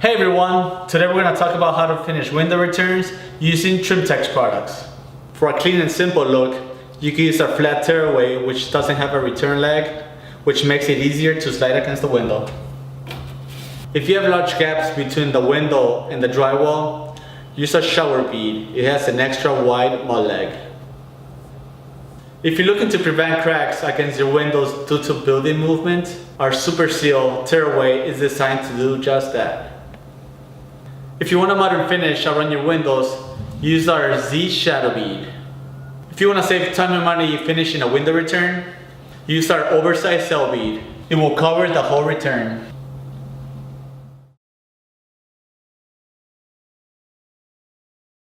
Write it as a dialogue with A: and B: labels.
A: Hey everyone, today we're going to talk about how to finish window returns using Trim-Tex products. For a clean and simple look, you can use our flat tearaway which doesn't have a return leg, which makes it easier to slide against the window. If you have large gaps between the window and the drywall, use a shower bead. It has an extra wide mud leg. If you're looking to prevent cracks against your windows due to building movement, our Super Seal tearaway is designed to do just that. If you want a modern finish around your windows, use our Z shadow bead. If you want to save time and money finishing a window return, use our oversized cell bead. It will cover the whole return.